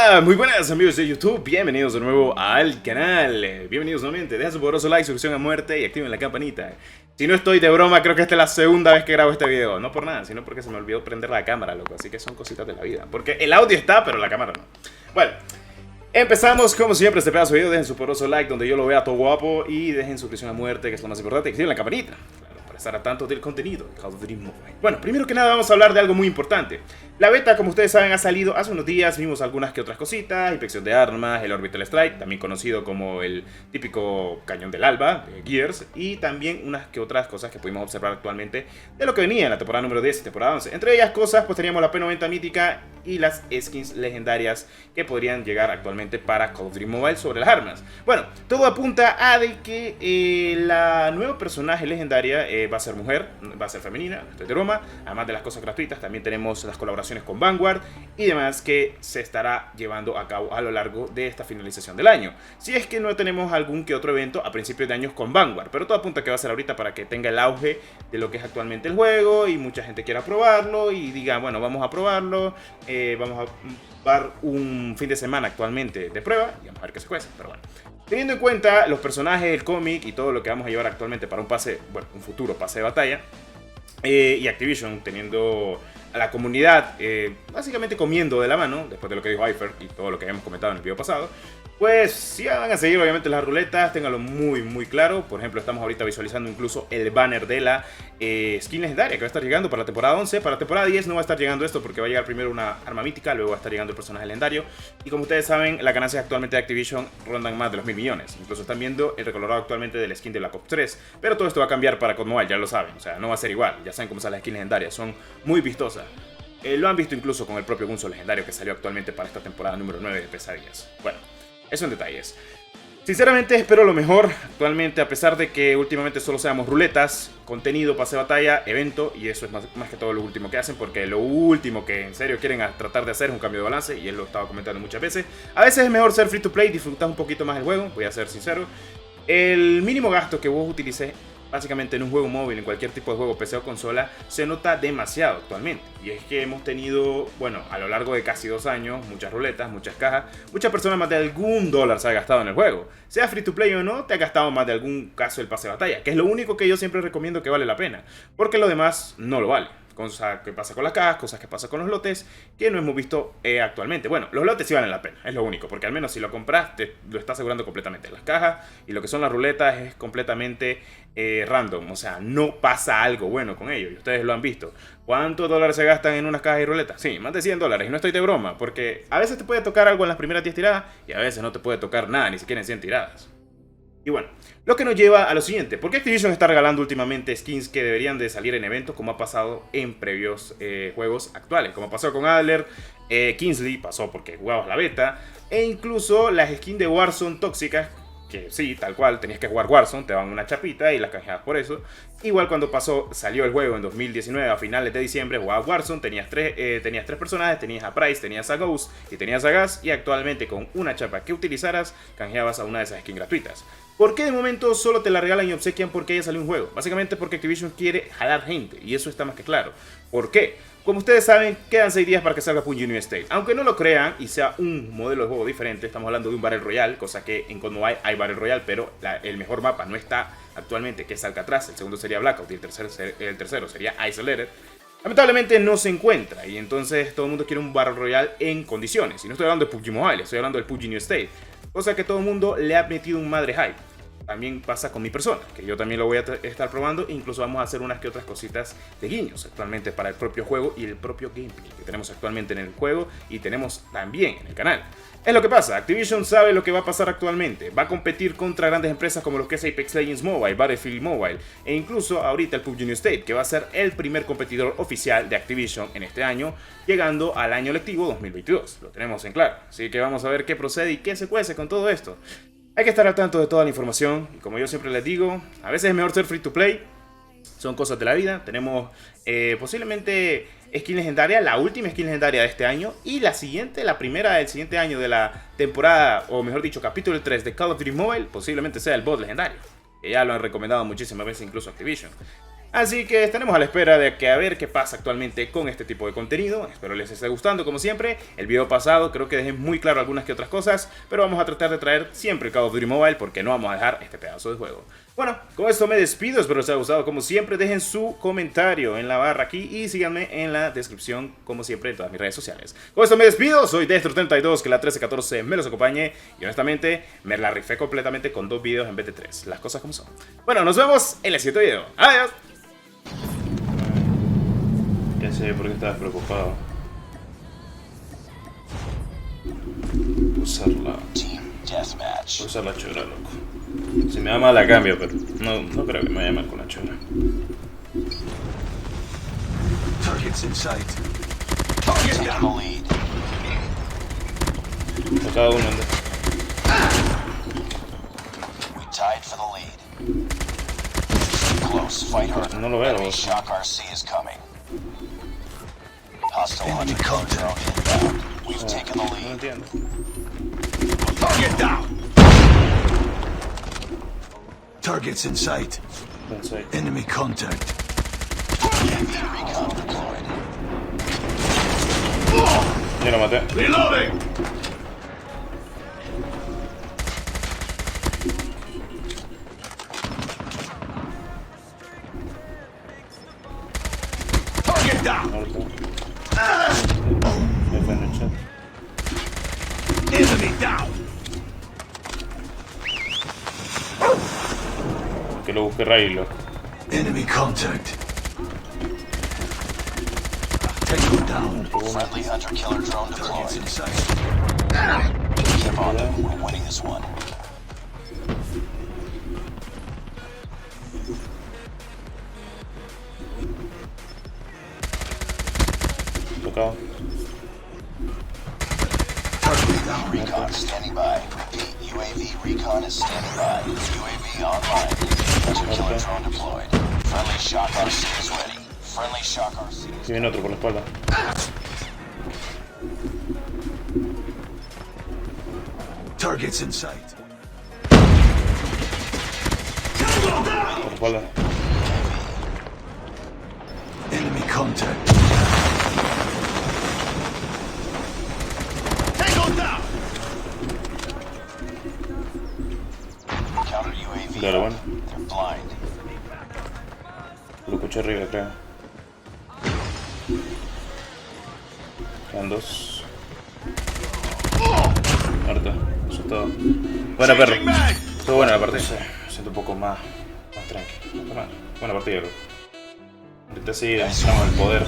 Hola, muy buenas amigos de YouTube, bienvenidos de nuevo al canal, bienvenidos nuevamente, dejen su poderoso like, suscripción a muerte y activen la campanita. Si no estoy de broma, creo que esta es la segunda vez que grabo este video, no por nada, sino porque se me olvidó prender la cámara, loco, así que son cositas de la vida, porque el audio está, pero la cámara no. Bueno, empezamos como siempre este pedazo de video, dejen su poderoso like donde yo lo vea todo guapo y dejen suscripción a muerte, que es lo más importante, y activen la campanita. Estar a tanto del contenido de Call of Duty Mobile. Bueno, primero que nada vamos a hablar de algo muy importante. La beta, como ustedes saben, ha salido hace unos días. Vimos algunas que otras cositas, inspección de armas, el Orbital Strike, también conocido como el típico cañón del alba de Gears, y también unas que otras cosas que pudimos observar actualmente de lo que venía en la temporada número 10 y temporada 11. Entre ellas cosas, pues teníamos la P90 mítica y las skins legendarias que podrían llegar actualmente para Call of Duty Mobile sobre las armas. Bueno, todo apunta a de que la nueva personaje legendaria va a ser mujer, va a ser femenina, estoy de broma. Además de las cosas gratuitas, también tenemos las colaboraciones con Vanguard y demás que se estará llevando a cabo a lo largo de esta finalización del año. Si es que no tenemos algún que otro evento a principios de años con Vanguard, pero todo apunta a que va a ser ahorita para que tenga el auge de lo que es actualmente el juego y mucha gente quiera probarlo y diga, bueno, vamos a probarlo, vamos a dar un fin de semana actualmente de prueba y vamos a ver qué se cuece, pero bueno. Teniendo en cuenta los personajes, el cómic y todo lo que vamos a llevar actualmente para un pase, bueno, un futuro pase de batalla, y Activision teniendo a la comunidad básicamente comiendo de la mano, después de lo que dijo Ifer y todo lo que habíamos comentado en el video pasado, pues si van a seguir obviamente las ruletas, ténganlo muy claro. Por ejemplo, estamos ahorita visualizando incluso el banner de la skin legendaria que va a estar llegando para la temporada 11. Para la temporada 10 no va a estar llegando esto porque va a llegar primero una arma mítica, luego va a estar llegando el personaje legendario. Y como ustedes saben, las ganancias actualmente de Activision rondan más de los 1000 millones. Incluso están viendo el recolorado actualmente de la skin de Black Ops 3. Pero todo esto va a cambiar para COD Mobile, ya lo saben. O sea, no va a ser igual. Ya saben cómo son las skins legendarias, son muy vistosas. Lo han visto incluso con el propio Gunzo legendario que salió actualmente para esta temporada número 9 de Pesadillas. Bueno, eso en detalles. Sinceramente espero lo mejor actualmente, a pesar de que últimamente solo seamos ruletas, contenido, pase de batalla, evento, y eso es más que todo lo último que hacen, porque lo último que en serio quieren tratar de hacer es un cambio de balance, y él lo estaba comentando muchas veces. A veces es mejor ser free to play, disfrutar un poquito más el juego, voy a ser sincero. El mínimo gasto que vos utilices básicamente en un juego móvil, en cualquier tipo de juego, PC o consola, se nota demasiado actualmente. Y es que hemos tenido, bueno, a lo largo de casi 2 años, muchas ruletas, muchas cajas, muchas personas más de algún dólar se ha gastado en el juego. Sea free to play o no, te ha gastado más de algún caso el pase de batalla, que es lo único que yo siempre recomiendo que vale la pena, porque lo demás no lo vale. Cosas que pasa con las cajas, cosas que pasa con los lotes, que no hemos visto actualmente. Bueno, los lotes sí valen la pena, es lo único, porque al menos si lo compras, te lo está asegurando completamente. Las cajas y lo que son las ruletas es completamente random, o sea, no pasa algo bueno con ellos, y ustedes lo han visto. ¿Cuántos dólares se gastan en unas cajas y ruletas? Sí, más de 100 dólares, y no estoy de broma, porque a veces te puede tocar algo en las primeras 10 tiradas, y a veces no te puede tocar nada, ni siquiera en 100 tiradas. Y bueno, lo que nos lleva a lo siguiente. ¿Por qué Activision está regalando últimamente skins que deberían de salir en eventos como ha pasado en previos juegos actuales? Como pasó con Adler, Kingsley pasó porque jugabas la beta, e incluso las skins de Warzone tóxicas, que sí, tal cual, tenías que jugar Warzone, te daban una chapita y las canjeabas por eso. Igual cuando salió el juego en 2019, a finales de diciembre, jugabas Warzone, tenías tres personajes, tenías a Price, tenías a Ghost y tenías a Gas, y actualmente con una chapa que utilizaras, canjeabas a una de esas skins gratuitas. ¿Por qué de momento solo te la regalan y obsequian porque ya salió un juego? Básicamente porque Activision quiere jalar gente, y eso está más que claro. ¿Por qué? Como ustedes saben, quedan 6 días para que salga Punch New State. Aunque no lo crean y sea un modelo de juego diferente, estamos hablando de un Battle Royale, cosa que en COD Mobile hay Battle Royale, pero el mejor mapa no está actualmente, que es Alcatraz. El segundo sería Blackout y el tercero sería Isolated. Lamentablemente no se encuentra, y entonces todo el mundo quiere un Battle Royale en condiciones. Y no estoy hablando de PUBG Mobile, estoy hablando del PUBG New State. Cosa que todo el mundo le ha metido un madre hype. También pasa con mi persona, que yo también lo voy a estar probando, e incluso vamos a hacer unas que otras cositas de guiños actualmente para el propio juego y el propio gameplay que tenemos actualmente en el juego y tenemos también en el canal. Es lo que pasa, Activision sabe lo que va a pasar actualmente, va a competir contra grandes empresas como lo que es Apex Legends Mobile, Battlefield Mobile, e incluso ahorita el PUBG New State, que va a ser el primer competidor oficial de Activision en este año, llegando al año lectivo 2022, lo tenemos en claro, así que vamos a ver qué procede y qué se cuece con todo esto. Hay que estar al tanto de toda la información, y como yo siempre les digo, a veces es mejor ser free to play, son cosas de la vida. Tenemos posiblemente skin legendaria, la última skin legendaria de este año, y la siguiente, la primera del siguiente año de la temporada, o mejor dicho, capítulo 3 de Call of Duty Mobile, posiblemente sea el bot legendario, que ya lo han recomendado muchísimas veces incluso Activision. Así que estaremos a la espera de que a ver qué pasa actualmente con este tipo de contenido. Espero les esté gustando como siempre. El video pasado creo que dejé muy claro algunas que otras cosas, pero vamos a tratar de traer siempre Call of Duty Mobile porque no vamos a dejar este pedazo de juego. Bueno, con esto me despido, espero les haya gustado como siempre. Dejen su comentario en la barra aquí y síganme en la descripción como siempre en todas mis redes sociales. Con esto me despido, soy Destro32, que la 1314 me los acompañe y honestamente me la rifé completamente con 2 videos en vez de 3, las cosas como son. Bueno, nos vemos en el siguiente video. Adiós. Ya sé por qué estabas preocupado. Usar la chora, loco. Si me da mal la cambio, pero no creo que me vaya mal con la chora. Targets in sight. Target in the lead. Cada uno anda. We tied for the lead. Close, fight hard. No lo veo. Enemy Shock RC is coming. Hostile enemy contact inbound. We've taken the No lead. entiendo. Target down. Targets in sight. Pensé. Enemy contact. UAV recon deployed. Yo lo maté. Reloading. Target down. Muerto. F en el chat. Enemy down. Que lo busque Ray, loco. Enemy contact. Tango down. Friendly hunter-killer drone deployed. In sight. Keep on them. We're winning this one. Tocado. Target down. Recon standing by. Repeat. UAV recon is standing by. UAV online. Hunter-killer drone deployed. Friendly Shock RC is ready. Friendly Shock RC. Si viene otro por la espalda. Targets in sight. Por la espalda. Enemy contact. Tango down. Counter UAV. Claro, bueno. They're blind. Lo escuché arriba, creo. Quedan 2. Muerto. Asustado. Buena, perro. Estuvo buena la partida. Sí, me siento un poco más tranquilo. Buena partida, loco. Ahorita sí demostramos el poder.